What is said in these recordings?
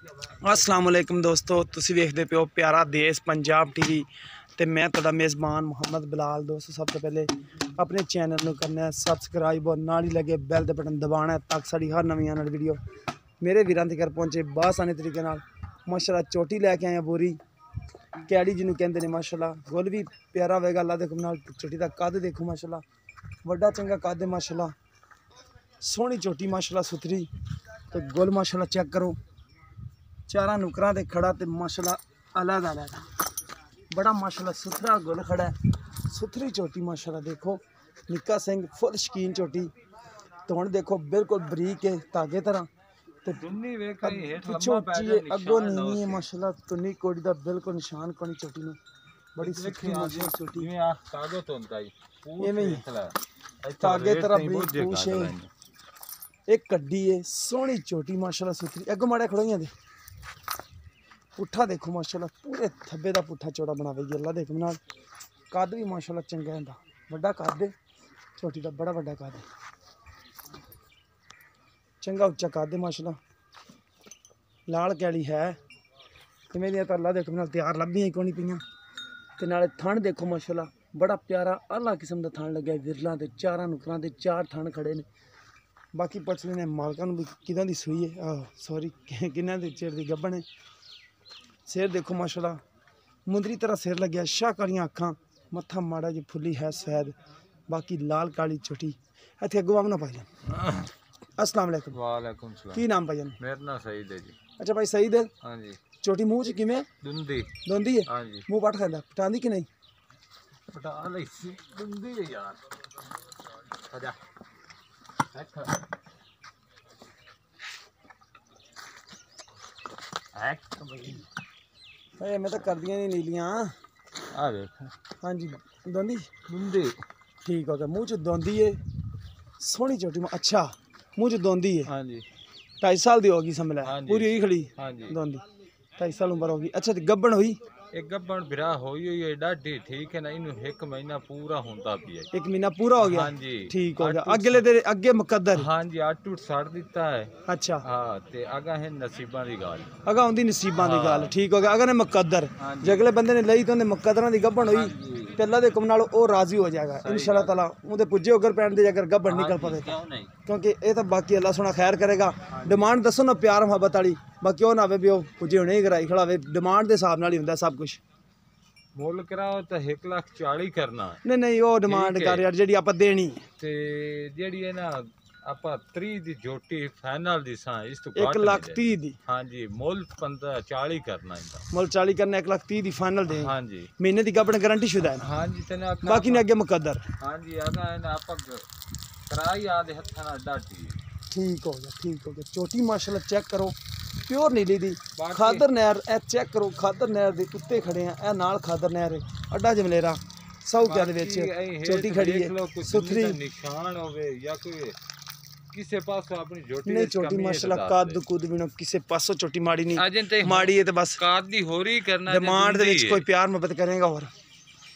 अस्सलाम वालेकुम दोस्तों, तुसी वेखदे पियो प्यारा देश पंजाब टीवी ते मैं तुहाडा मेज़बान मुहम्मद बिलाल। दोस्तों सब तो पहले अपने चैनल में करना है सबसक्राइब और नाल ही लगे बैल दे बटन दबाना है ताकि साड़ी हर नवी आने वाली वीडियो मेरे वीरां तक पहुँचे बासानी तरीके नाल। माशाल्लाह चोटी लैके आए बोरी कैड़ी जिन्होंने कहते हैं। माशाल्लाह गुल भी प्यारा होगा। अल्लाह देखो नाल चोटी का कद देखो माशाल्लाह बड़ा चंगा कद है। माशाल्लाह सोहनी चोटी माशाल्लाह सुथरी तो गुल माशाल्लाह चेक करो चारा नुकरा ते खड़ा तो माशाल्लाह अलग अलग बड़ा माशाल्लाह सुथरा गुल खड़ा है। सुथरी चोटी माशाल्लाह देखो निक्का सिंह फुल शकीन चोटी तो हम देखो बिल्कुल बरीक है धागे तरह पिछों उच्ची है अगों नीवी है माशाल्लाह। तुन्नी कोड़ी का बिल्कुल निशान कोनी चोटी में बड़ी सुथरी माशाल्लाह चोटी धागे तरह बरीक पूछ है एक कड्डी है सोहनी चोटी माशाल्लाह सुथरी। अगों माड़े खड़ोइयां दे पुट्ठा देखो माशाल्लाह पूरे थब्बे का पुट्ठा चौड़ा बनावेगी। अल्लाह देखो नाल कद भी माशाल्लाह चंगा है बड़ा कद है छोटी का बड़ा बड़ा कद है चंगा उच्चा कद है माशाल्लाह। लाल कैली है तो मेरी तो अल्लाह देखो नाल तैयार लभियां कोनी पियां ते नाले थण देखो माशाल्लाह बड़ा प्यारा अला किस्म का थण लग्या विरलां ते चारां नुकरां ते चार थण खड़े ने। बाकी पुछ लेने मालकां नूं भी किदां दी सूई है सॉरी किन्ना दे चिर दी गब्बन है। सिर देखो माशाल्लाह मुंदरी तरह सिर लग्या शाह कालियां अखां मत्था माड़ा जी फुली है सैद बाकी लाल काली चोटी इत्थे अगों आमना भाईजान। अस्सलाम वालेकुम। वालेकुम सलाम। की नाम भाईजान? मेरा नाम सईद है जी। अच्छा भाई सईद है। हाँ जी। चोटी मुंह च किवें दुंदी दोंदी है? हाँ जी। मुंह पट खांदा पटांदी कि नहीं? पटा लई सी दुंदी है यार आजा भाई मैं तो कर दियां नहीं नीलियां आ देख। हाँ जी दोंदी दुंदी ठीक हो गया मुँह च दोंदी है सोहनी चोटी में। अच्छा मुँह च दोंदी है। हाँ जी 2.5 साल दी होगी समझ लै हाँ जी। पूरी हुई खड़ी हाँ जी दोंदी 2.5 साल उम्र होगी। अच्छा तो गब्बन हुई एक गब्बन बिरा होई हुई है डाढी ठीक है ना इन्हू 1 महीना पूरा होंदा पिया 1 महीना पूरा हो गया। हाँ जी ठीक हो गया अगले दे अगे मुकद्दर। हाँ जी 8 टूट सड़ दिता है। अच्छा हाँ ते अगा है नसीबां दी गल अगा होंदी नसीबां दी गल ठीक हो गया अगर ने मुकद्दर हाँ जी। जे अगले बंदे ने लई तो उन्हें मुकद्दरां दी गब्बन हाँ हुई जी ते अल्लाह दे हुक्म नाल ओ राजी हो जाएगा इंशाअल्लाह ताला उहदे पुज्जे अगर पैण दे अगर गब्बन निकल पवे क्यों नहीं क्योंकि ये तो बाकी अल्लाह सोना खैर करेगा। डिमांड दसो ना प्यार मुहब्बत वाली बाकी वो ना आवे भी वो पुज्जे हुणे ही कराई खड़ा वे डिमांड के हिसाब नाल ही हुंदा सब कुछ। मुल कराओ तो 1,40,000 करना नहीं नहीं वो डिमांड कर यार जेडी आपां देनी ते जेडी है ना आपा 3 दी जोटी फाइनल दी सा इस तो 1,30,000 दी। हाँ जी मुल 15-40 करना इंदा मुल 40 करना 1,30,000 दी फाइनल दे। हाँ जी महीने दी गब्बन गारंटी शुदा है। हाँ जी तेने बाकी ने अगे मुकद्दर। हाँ जी आगा है ना आपा कराई आदे हत्था ना डाटी ठीक हो गया चोटी माशाल्लाह चेक करो प्योर नीली दी बाकी- खादर नहर ए चेक करो खादर नहर दे उत्ते खड़े हैं ए नाल खादर नहर है अड्डा जमलेरा 100 रुपया दे विच चोटी खड़ी है सुथरी निशान होवे या कोई किसे पास अपनी जोटी नहीं चोटी माशाल्लाह कद कुद भी ना किसे पासों चोटी माड़ी नहीं माड़ी है तो बस काद दी होरी करना डिमांड दे विच कोई प्यार मोहब्बत करेगा और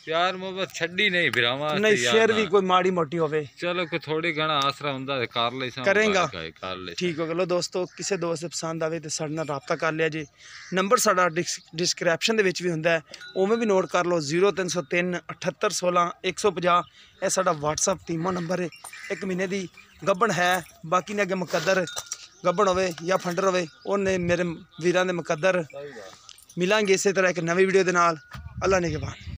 प्यार मोहब्बत छड्डी नहीं बिरावा नहीं शेर भी कोई माड़ी मोटी होवे चलो कोई थोड़ी घना आसरा हुंदा ते कर ले करेगा कर ले ठीक हो गया। लो दोस्तों किसी दोस्त से पसंद आवे तो साडे नाल राबता कर लिया जी। नंबर साडा डिस्क्रिप्शन दे विच भी हुंदा है उवें भी नोट कर लो 0303 78 16 150 यह साडा WhatsApp तीमो नंबर है। 1 महीने दी गब्बन है बाकी ने अगे मुकद्दर गब्बन होवे या फंडर होवे उन्हें मेरे वीरां दे मुकद्दर। मिलांगे इसी तरह एक नवी वीडियो दे नाल। अल्लाह ने के बाद।